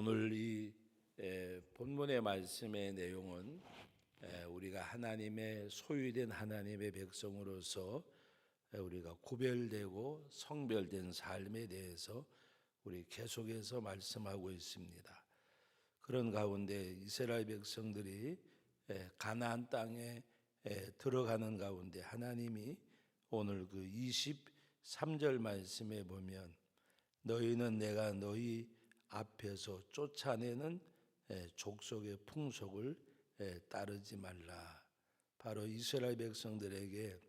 오늘 이 본문의 말씀의 내용은 우리가 하나님의 소유된 하나님의 백성으로서 우리가 구별되고 성별된 삶에 대해서 우리 계속해서 말씀하고 있습니다. 그런 가운데 이스라엘 백성들이 가나안 땅에 들어가는 가운데 하나님이 오늘 그 23절 말씀에 보면 너희는 내가 너희 앞에서 쫓아내는 족속의 풍속을 따르지 말라. 바로 이스라엘 백성들에게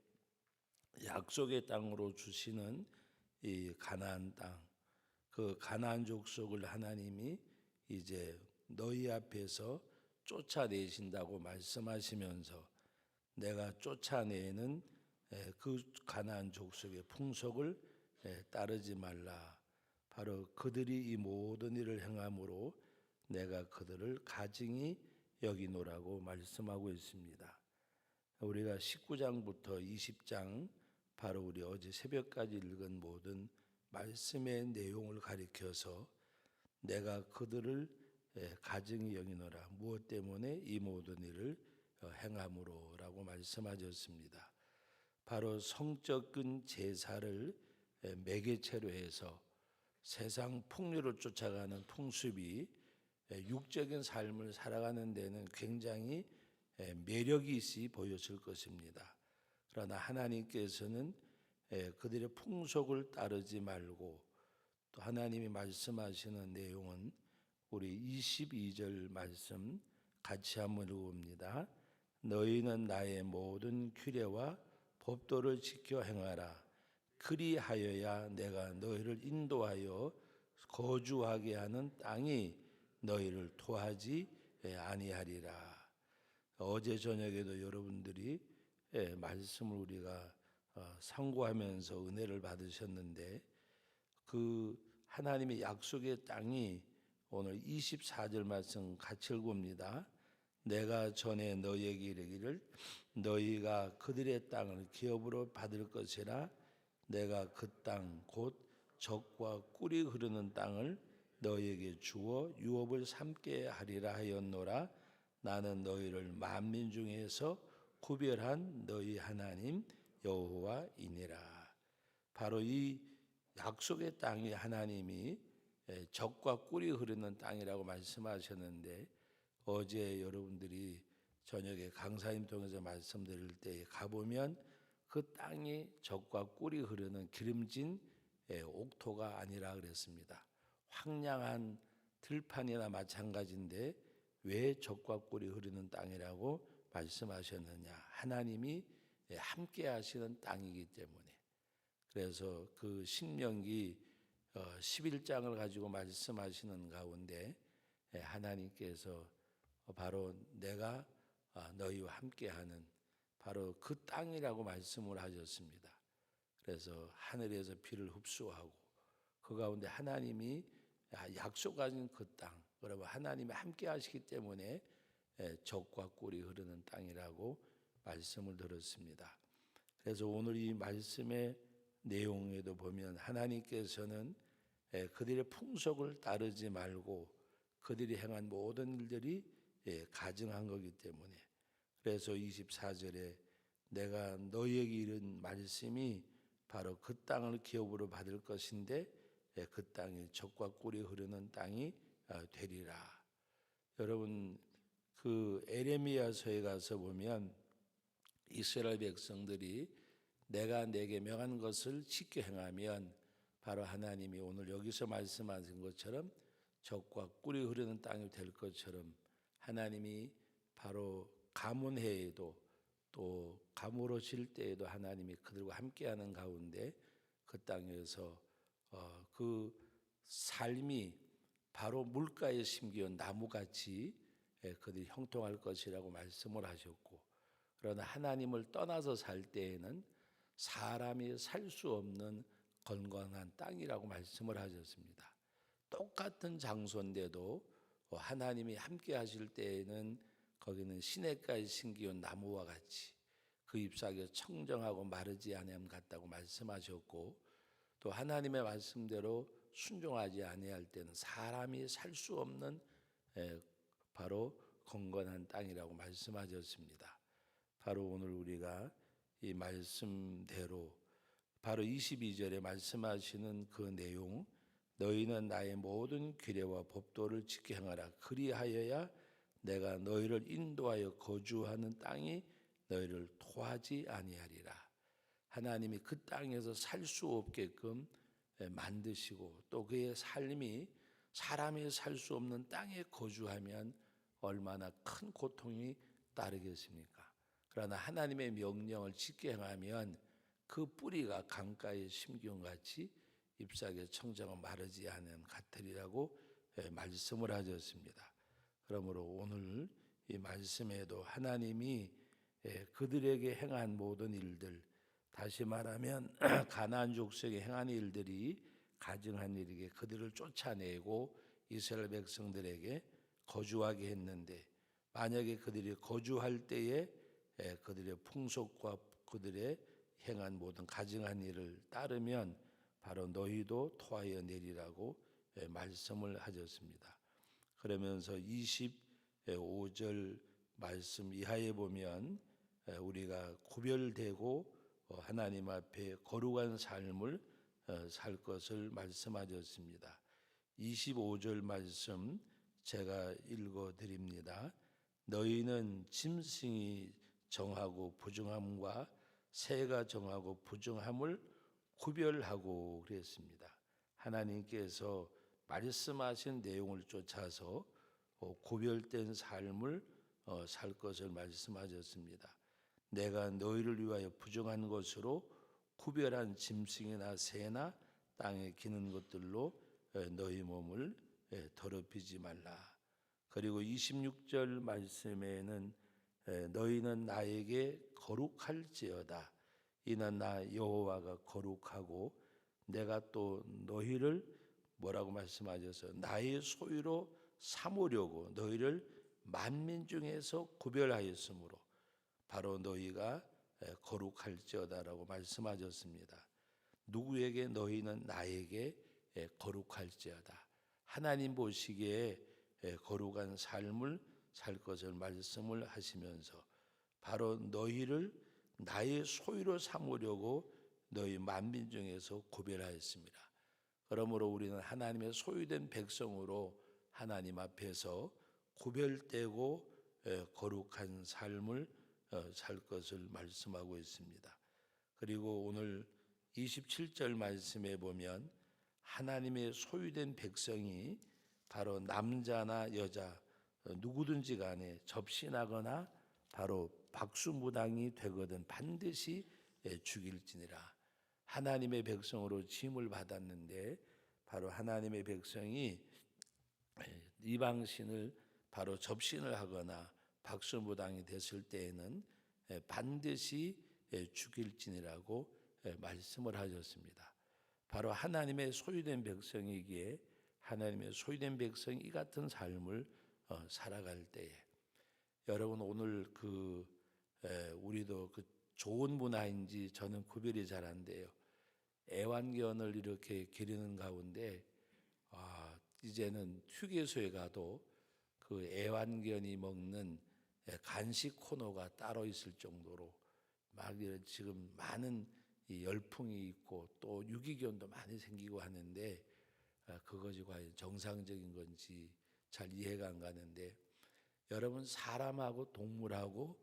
약속의 땅으로 주시는 이 가나안 땅, 그 가나안 족속을 하나님이 이제 너희 앞에서 쫓아내신다고 말씀하시면서 내가 쫓아내는 그 가나안 족속의 풍속을 따르지 말라. 바로 그들이 이 모든 일을 행함으로 내가 그들을 가증히 여기노라고 말씀하고 있습니다. 우리가 19장부터 20장 바로 우리 어제 새벽까지 읽은 모든 말씀의 내용을 가리켜서 내가 그들을 가증히 여기노라. 무엇 때문에 이 모든 일을 행함으로라고 말씀하셨습니다. 바로 성적인 제사를 매개체로 해서 세상 풍류를 쫓아가는 풍습이 육적인 삶을 살아가는 데는 굉장히 매력이 있이 보였을 것입니다. 그러나 하나님께서는 그들의 풍속을 따르지 말고 또 하나님이 말씀하시는 내용은 우리 22절 말씀 같이 한번 읽어봅니다. 너희는 나의 모든 규례와 법도를 지켜 행하라. 그리하여야 내가 너희를 인도하여 거주하게 하는 땅이 너희를 토하지 아니하리라. 어제 저녁에도 여러분들이 말씀을 우리가 상고하면서 은혜를 받으셨는데 그 하나님의 약속의 땅이 오늘 24절 말씀 같이 읽어봅니다. 내가 전에 너희에게 이르기를 너희가 그들의 땅을 기업으로 받을 것이라. 내가 그 땅 곧 젖과 꿀이 흐르는 땅을 너희에게 주어 유업을 삼게 하리라 하였노라. 나는 너희를 만민 중에서 구별한 너희 하나님 여호와이니라. 바로 이 약속의 땅이 하나님이 젖과 꿀이 흐르는 땅이라고 말씀하셨는데 어제 여러분들이 저녁에 강사님 통해서 말씀드릴 때 가보면 그 땅이 젖과 꿀이 흐르는 기름진 옥토가 아니라 그랬습니다. 황량한 들판이나 마찬가지인데 왜 젖과 꿀이 흐르는 땅이라고 말씀하셨느냐? 하나님이 함께 하시는 땅이기 때문에. 그래서 그 신명기 11장을 가지고 말씀하시는 가운데 하나님께서 바로 내가 너희와 함께하는 바로 그 땅이라고 말씀을 하셨습니다. 그래서 하늘에서 비를 흡수하고 그 가운데 하나님이 약속하신 그 땅, 그러면 하나님이 함께 하시기 때문에 젖과 꿀이 흐르는 땅이라고 말씀을 들었습니다. 그래서 오늘 이 말씀의 내용에도 보면 하나님께서는 그들의 풍속을 따르지 말고 그들이 행한 모든 일들이 가증한 거기 때문에 그래서 24절에 내가 너희에게 이른 말씀이 바로 그 땅을 기업으로 받을 것인데 그 땅이 젖과 꿀이 흐르는 땅이 되리라. 여러분 그 에레미야서에 가서 보면 이스라엘 백성들이 내가 내게 명한 것을 지켜 행하면 바로 하나님이 오늘 여기서 말씀하신 것처럼 젖과 꿀이 흐르는 땅이 될 것처럼 하나님이 바로 가문해에도 또 가물어 질 때에도 하나님이 그들과 함께하는 가운데 그 땅에서 그 삶이 바로 물가에 심기운 나무같이 그들이 형통할 것이라고 말씀을 하셨고 그러나 하나님을 떠나서 살 때에는 사람이 살 수 없는 건강한 땅이라고 말씀을 하셨습니다. 똑같은 장소인데도 하나님이 함께 하실 때에는 거기는 시냇가에 심기운 나무와 같이 그 잎사귀가 청정하고 마르지 아니함 같다고 말씀하셨고 또 하나님의 말씀대로 순종하지 아니할 때는 사람이 살 수 없는 바로 건건한 땅이라고 말씀하셨습니다. 바로 오늘 우리가 이 말씀대로 바로 22절에 말씀하시는 그 내용, 너희는 나의 모든 규례와 법도를 지켜 행하라. 그리하여야 내가 너희를 인도하여 거주하는 땅이 너희를 토하지 아니하리라. 하나님이 그 땅에서 살 수 없게끔 만드시고 또 그의 삶이 사람이 살 수 없는 땅에 거주하면 얼마나 큰 고통이 따르겠습니까? 그러나 하나님의 명령을 지켜 행하면 그 뿌리가 강가에 심기운 같이 잎사귀 청정은 마르지 않은 같으리라고 말씀을 하셨습니다. 그러므로 오늘 이 말씀에도 하나님이 그들에게 행한 모든 일들, 다시 말하면 가나안 족속에 행한 일들이 가증한 일이기에 그들을 쫓아내고 이스라엘 백성들에게 거주하게 했는데, 만약에 그들이 거주할 때에 그들의 풍속과 그들의 행한 모든 가증한 일을 따르면 바로 너희도 토하여 내리라고 말씀을 하셨습니다. 그러면서 25절 말씀 이하에 보면 우리가 구별되고 하나님 앞에 거룩한 삶을 살 것을 말씀하셨습니다. 25절 말씀 제가 읽어드립니다. 너희는 짐승이 정하고 부정함과 새가 정하고 부정함을 구별하고 그랬습니다. 하나님께서 말씀하신 내용을 쫓아서 구별된 삶을 살 것을 말씀하셨습니다. 내가 너희를 위하여 부정한 것으로 구별한 짐승이나 새나 땅에 기는 것들로 너희 몸을 더럽히지 말라. 그리고 26절 말씀에는 너희는 나에게 거룩할지어다. 이는 나 여호와가 거룩하고 내가 또 너희를 뭐라고 말씀하셔서 나의 소유로 삼으려고 너희를 만민 중에서 구별하였으므로 바로 너희가 거룩할지어다라고 말씀하셨습니다. 누구에게? 너희는 나에게 거룩할지어다. 하나님 보시기에 거룩한 삶을 살 것을 말씀을 하시면서 바로 너희를 나의 소유로 삼으려고 너희 만민 중에서 구별하였습니다. 그러므로 우리는 하나님의 소유된 백성으로 하나님 앞에서 구별되고 거룩한 삶을 살 것을 말씀하고 있습니다. 그리고 오늘 27절 말씀에 보면 하나님의 소유된 백성이 바로 남자나 여자 누구든지 간에 접신하거나 바로 박수무당이 되거든 반드시 죽일지니라. 하나님의 백성으로 짐을 받았는데 바로 하나님의 백성이 이방신을 바로 접신을 하거나 박수무당이 됐을 때에는 반드시 죽일지니라고 말씀을 하셨습니다. 바로 하나님의 소유된 백성이기에 하나님의 소유된 백성이 이 같은 삶을 살아갈 때에 여러분 오늘 우리도 좋은 문화인지 저는 구별이 잘 안 돼요. 애완견을 이렇게 기르는 가운데 이제는 휴게소에 가도 그 애완견이 먹는 간식 코너가 따로 있을 정도로 막 지금 많은 이 열풍이 있고 또 유기견도 많이 생기고 하는데 그것이 과연 정상적인 건지 잘 이해가 안 가는데 여러분 사람하고 동물하고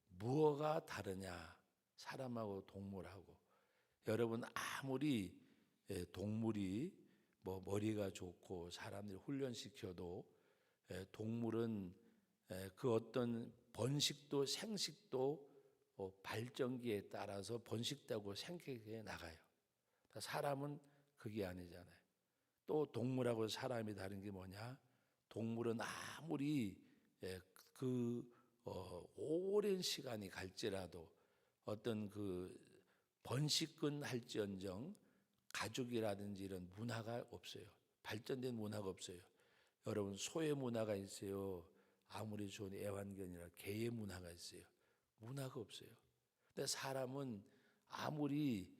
무엇가 다르냐? 사람하고 동물하고 여러분 아무리 동물이 뭐 머리가 좋고 사람들이 훈련시켜도 동물은 그 어떤 번식도 생식도 발전기에 따라서 번식되고 생기게 나가요. 사람은 그게 아니잖아요. 또 동물하고 사람이 다른 게 뭐냐? 동물은 아무리 오랜 시간이 갈지라도 어떤 번식은 할지언정 가족이라든지 이런 문화가 없어요. 발전된 문화가 없어요. 여러분 소의 문화가 있어요. 아무리 좋은 애완견이라 개의 문화가 있어요. 문화가 없어요. 근데 사람은 아무리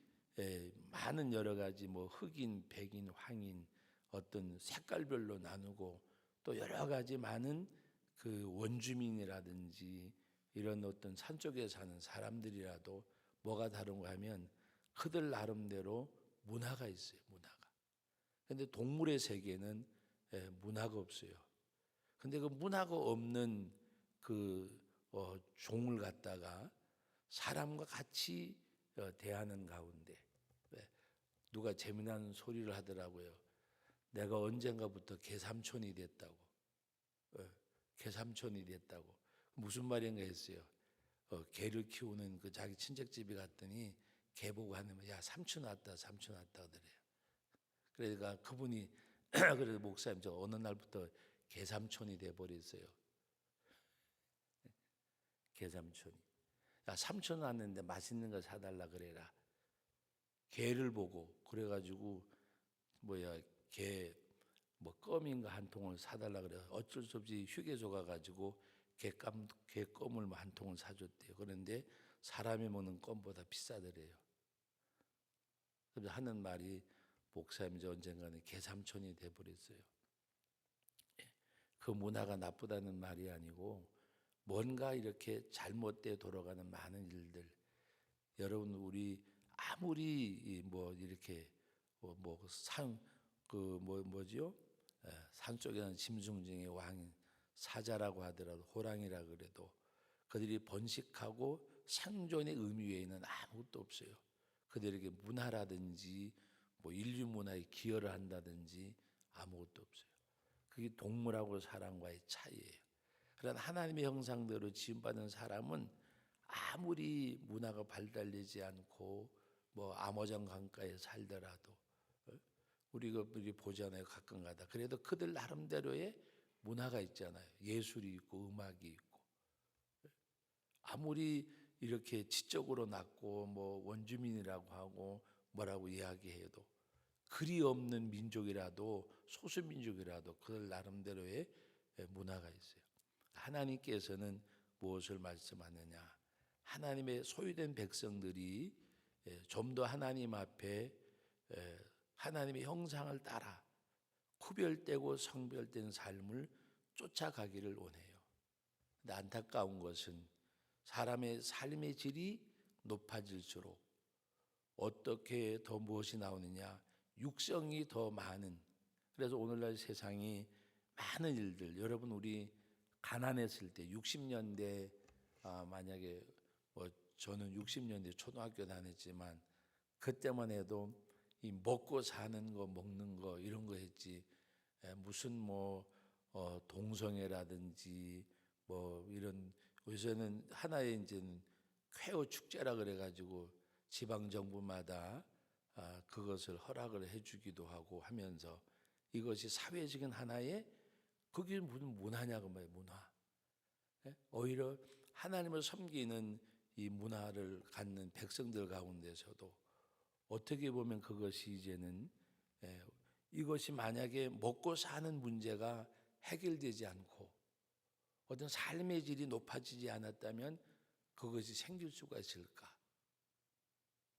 많은 여러 가지 뭐 흑인, 백인, 황인 어떤 색깔별로 나누고 또 여러 가지 많은 그 원주민이라든지 이런 어떤 산속에 사는 사람들이라도 뭐가 다른가 하면 그들 나름대로 문화가 있어요. 문화가. 근데 동물의 세계는 문화가 없어요. 근데 그 문화가 없는 그 종을 갖다가 사람과 같이 대하는 가운데 누가 재미난 소리를 하더라고요. 내가 언젠가부터 개삼촌이 됐다고. 개삼촌이 됐다고. 무슨 말인가 했어요. 개를 키우는 그 자기 친척집에 갔더니 개 보고 하는 야 삼촌 왔다 삼촌 왔다 그래요. 그러니까 그분이 그래서 목사님 저 어느 날부터 개삼촌이 돼 버렸어요. 개삼촌이. 야 삼촌 왔는데 맛있는 거 사달라 그래라. 개를 보고 그래가지고 뭐야 개 뭐 껌인가 한 통을 사달라 그래. 어쩔 수 없이 휴게소 가가지고 개 껌을 한 통을 사줬대요. 그런데 사람이 먹는 껌보다 비싸더래요. 그래서 하는 말이 목사님 저 언젠가는 개삼촌이 돼버렸어요. 그 문화가 나쁘다는 말이 아니고 뭔가 이렇게 잘못돼 돌아가는 많은 일들. 여러분 우리 아무리 뭐 이렇게 뭐지요? 산속에는 짐승 중에 왕 사자라고 하더라도 호랑이라 그래도 그들이 번식하고 생존의 의미 외에는 아무것도 없어요. 그들에게 문화라든지 뭐 인류 문화에 기여를 한다든지 아무것도 없어요. 그게 동물하고 사람과의 차이예요. 그러나 하나님의 형상대로 지음받은 사람은 아무리 문화가 발달되지 않고 뭐 아모전 강가에 살더라도 우리 보잖아요 가끔가다. 그래도 그들 나름대로의 문화가 있잖아요. 예술이 있고 음악이 있고 아무리 이렇게 지적으로 낮고 뭐 원주민이라고 하고 뭐라고 이야기해도 글이 없는 민족이라도 소수민족이라도 그들 나름대로의 문화가 있어요. 하나님께서는 무엇을 말씀하느냐? 하나님의 소유된 백성들이 좀 더 하나님 앞에 하나님의 형상을 따라 구별되고 성별된 삶을 쫓아가기를 원해요. 근데 안타까운 것은 사람의 삶의 질이 높아질수록 어떻게 더 무엇이 나오느냐? 육성이 더 많은. 그래서 오늘날 세상이 많은 일들. 여러분 우리 가난했을 때 60년대 만약에 뭐 저는 60년대 초등학교 다녔지만 그때만 해도 이 먹고 사는 거 먹는 거 이런 거 했지 무슨 동성애라든지 뭐 이런 요새는 하나의 이제는 쾌어 축제라 그래가지고 지방 정부마다 그것을 허락을 해주기도 하고 하면서 이것이 사회적인 하나의 그게 무슨 문화냐고 말이에요. 문화. 오히려 하나님을 섬기는 이 문화를 갖는 백성들 가운데서도 어떻게 보면 그것이 이제는 이것이 만약에 먹고 사는 문제가 해결되지 않고 어떤 삶의 질이 높아지지 않았다면 그것이 생길 수가 있을까?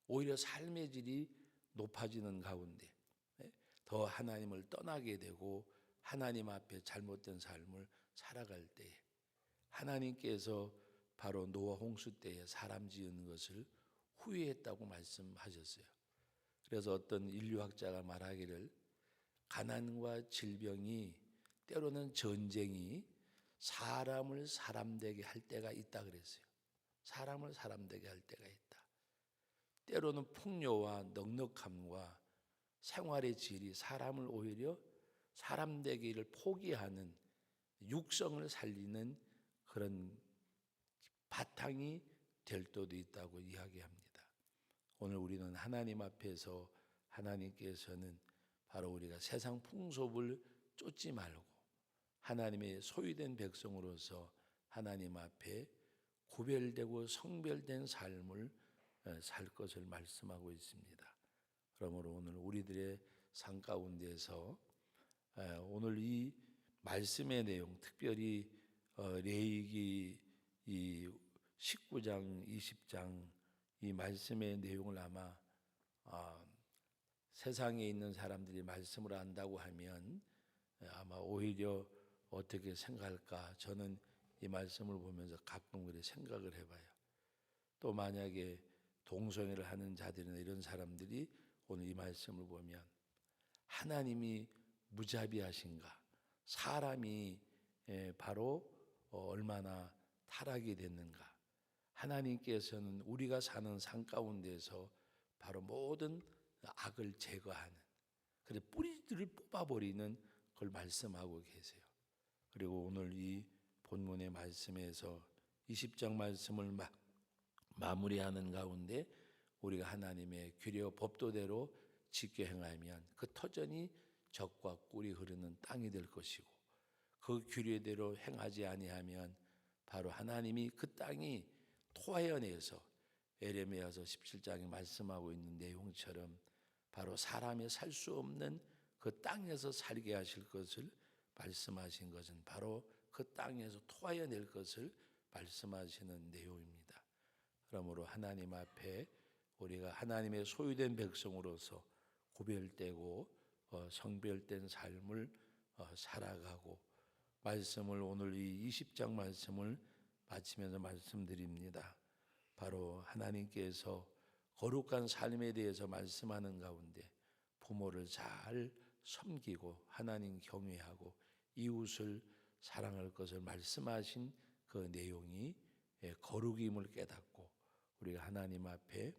오히려 삶의 질이 높아지는 가운데 더 하나님을 떠나게 되고 하나님 앞에 잘못된 삶을 살아갈 때에 하나님께서 바로 노아 홍수 때에 사람 지은 것을 후회했다고 말씀하셨어요. 그래서 어떤 인류학자가 말하기를 가난과 질병이 때로는 전쟁이 사람을 사람되게 할 때가 있다 그랬어요. 사람을 사람되게 할 때가 있다. 때로는 풍요와 넉넉함과 생활의 질이 사람을 오히려 사람되기를 포기하는 육성을 살리는 그런 바탕이 될 때도 있다고 이야기합니다. 오늘 우리는 하나님 앞에서 하나님께서는 바로 우리가 세상 풍속을 쫓지 말고 하나님의 소유된 백성으로서 하나님 앞에 구별되고 성별된 삶을 살 것을 말씀하고 있습니다. 그러므로 오늘 우리들의 삶 가운데서 오늘 이 말씀의 내용, 특별히 레위기 이 19장, 20장 이 말씀의 내용을 아마 세상에 있는 사람들이 말씀을 안다고 하면 아마 오히려 어떻게 생각할까, 저는 이 말씀을 보면서 가끔 그래 생각을 해봐요. 또 만약에 동성애를 하는 자들이나 이런 사람들이 오늘 이 말씀을 보면 하나님이 무자비하신가, 사람이 바로 얼마나 타락이 됐는가, 하나님께서는 우리가 사는 삶 가운데서 바로 모든 악을 제거하는, 그래 뿌리들을 뽑아버리는 걸 말씀하고 계세요. 그리고 오늘 이 본문의 말씀에서 20장 말씀을 마무리하는 가운데 우리가 하나님의 규례와 법도대로 지켜 행하면 그 터전이 젖과 꿀이 흐르는 땅이 될 것이고, 그 규례대로 행하지 아니하면 바로 하나님이 그 땅이 토하여내서 에레미야서 17장에 말씀하고 있는 내용처럼 바로 사람이 살 수 없는 그 땅에서 살게 하실 것을 말씀하신 것은 바로 그 땅에서 토하여낼 것을 말씀하시는 내용입니다. 그러므로 하나님 앞에 우리가 하나님의 소유된 백성으로서 구별되고 성별된 삶을 살아가고, 말씀을 오늘 이 20장 말씀을 마치면서 말씀드립니다. 바로 하나님께서 거룩한 삶에 대해서 말씀하는 가운데 부모를 잘 섬기고 하나님 경외하고 이웃을 사랑할 것을 말씀하신 그 내용이 거룩임을 깨닫고 우리가 하나님 앞에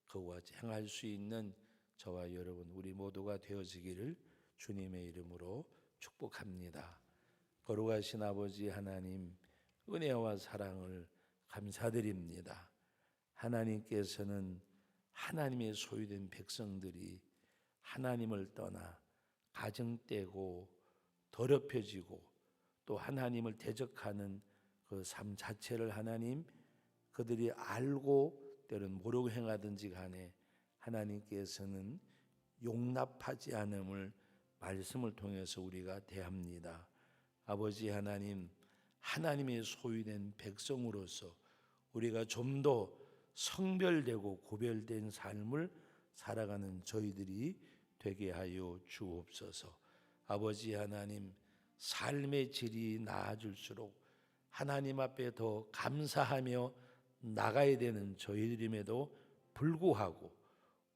그와 같이 행할 수 있는 저와 여러분 우리 모두가 되어지기를 주님의 이름으로 축복합니다. 거룩하신 아버지 하나님, 은혜와 사랑을 감사드립니다. 하나님께서는 하나님의 소유된 백성들이 하나님을 떠나 가정떼고 더럽혀지고 또 하나님을 대적하는 그 삶 자체를 하나님 그들이 알고 때로는 모르고 행하든지 간에 하나님께서는 용납하지 않음을 말씀을 통해서 우리가 대합니다. 아버지 하나님, 하나님의 소유된 백성으로서 우리가 좀 더 성별되고 구별된 삶을 살아가는 저희들이 되게 하여 주옵소서. 아버지 하나님, 삶의 질이 나아질수록 하나님 앞에 더 감사하며 나가야 되는 저희들임에도 불구하고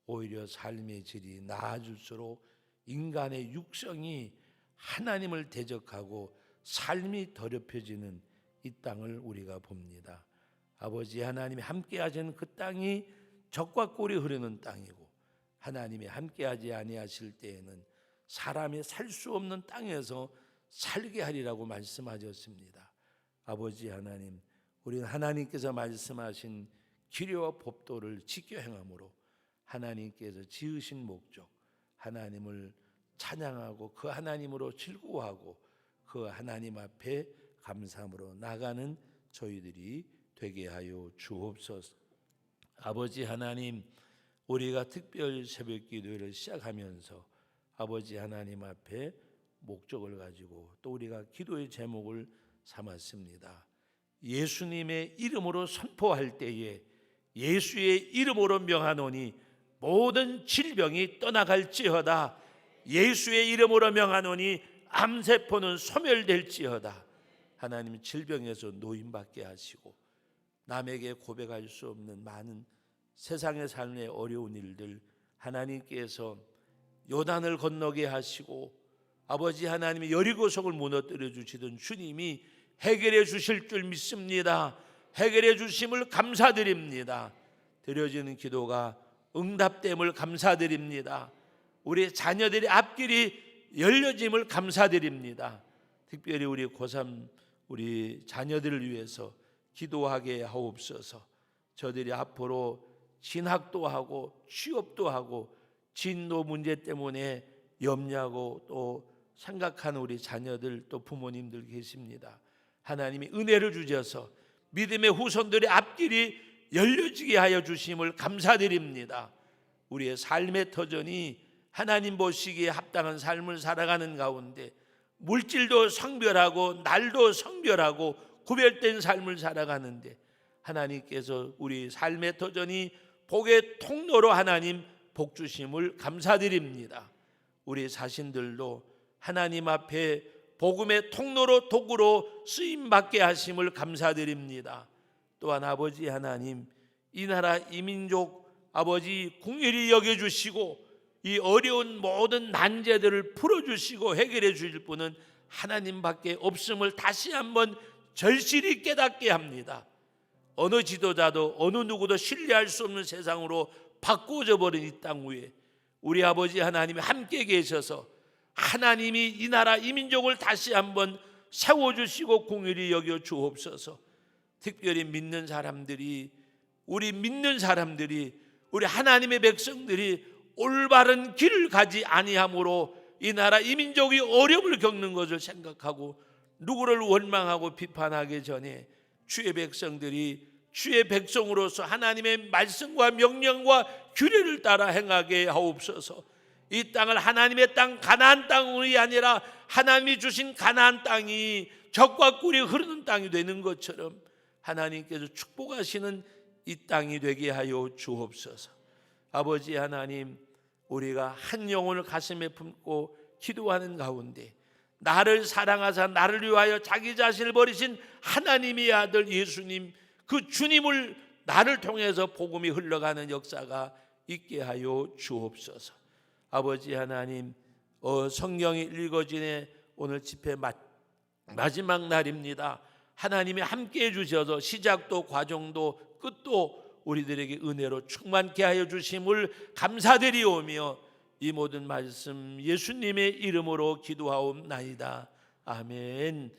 오히려 삶의 질이 나아질수록 인간의 육성이 하나님을 대적하고 삶이 더럽혀지는 이 땅을 우리가 봅니다. 아버지 하나님이 함께 하시는 그 땅이 젖과 꿀이 흐르는 땅이고, 하나님이 함께하지 아니하실 때에는 사람이 살 수 없는 땅에서 살게 하리라고 말씀하셨습니다. 아버지 하나님, 우리는 하나님께서 말씀하신 규례와 법도를 지켜 행함으로 하나님께서 지으신 목적, 하나님을 찬양하고 그 하나님으로 즐거워하고 그 하나님 앞에 감사함으로 나가는 저희들이 되게 하여 주옵소서. 아버지 하나님, 우리가 특별 새벽 기도를 시작하면서 아버지 하나님 앞에 목적을 가지고 또 우리가 기도의 제목을 삼았습니다. 예수님의 이름으로 선포할 때에 예수의 이름으로 명하노니 모든 질병이 떠나갈지어다. 예수의 이름으로 명하노니 암세포는 소멸될지어다. 하나님, 질병에서 노임받게 하시고 남에게 고백할 수 없는 많은 세상의 삶의 어려운 일들 하나님께서 요단을 건너게 하시고 아버지 하나님이 여리고성을 무너뜨려 주시던 주님이 해결해 주실 줄 믿습니다. 해결해 주심을 감사드립니다. 드려지는 기도가 응답됨을 감사드립니다. 우리 자녀들의 앞길이 열려짐을 감사드립니다. 특별히 우리 고3 우리 자녀들을 위해서 기도하게 하옵소서. 저들이 앞으로 진학도 하고 취업도 하고 진도 문제 때문에 염려하고 또 생각하는 우리 자녀들 또 부모님들 계십니다. 하나님이 은혜를 주셔서 믿음의 후손들의 앞길이 열려지게 하여 주심을 감사드립니다. 우리의 삶의 터전이 하나님 보시기에 합당한 삶을 살아가는 가운데 물질도 성별하고 날도 성별하고 구별된 삶을 살아가는데 하나님께서 우리 삶의 터전이 복의 통로로 하나님 복 주심을 감사드립니다. 우리 자신들도 하나님 앞에 복음의 통로로 도구로 쓰임받게 하심을 감사드립니다. 또한 아버지 하나님, 이 나라 이 민족 아버지 긍휼히 여겨주시고 이 어려운 모든 난제들을 풀어주시고 해결해 주실 분은 하나님밖에 없음을 다시 한번 절실히 깨닫게 합니다. 어느 지도자도 어느 누구도 신뢰할 수 없는 세상으로 바꾸어져 버린 이 땅 위에 우리 아버지 하나님이 함께 계셔서 하나님이 이 나라 이 민족을 다시 한번 세워주시고 긍휼히 여겨 주옵소서. 특별히 믿는 사람들이 우리 하나님의 백성들이 올바른 길을 가지 아니함으로 이 나라 이 민족이 어려움을 겪는 것을 생각하고 누구를 원망하고 비판하기 전에 주의 백성들이 주의 백성으로서 하나님의 말씀과 명령과 규례를 따라 행하게 하옵소서. 이 땅을 하나님의 땅 가나안 땅이 아니라 하나님이 주신 가나안 땅이 젖과 꿀이 흐르는 땅이 되는 것처럼 하나님께서 축복하시는 이 땅이 되게 하여 주옵소서. 아버지 하나님, 우리가 한 영혼을 가슴에 품고 기도하는 가운데 나를 사랑하사 나를 위하여 자기 자신을 버리신 하나님의 아들 예수님, 그 주님을 나를 통해서 복음이 흘러가는 역사가 있게 하여 주옵소서. 아버지 하나님, 성경이 읽어지네 오늘 집회 마지막 날입니다. 하나님이 함께해 주셔서 시작도 과정도 끝도 우리들에게 은혜로 충만케 하여 주심을 감사드리오며 이 모든 말씀 예수님의 이름으로 기도하옵나이다. 아멘.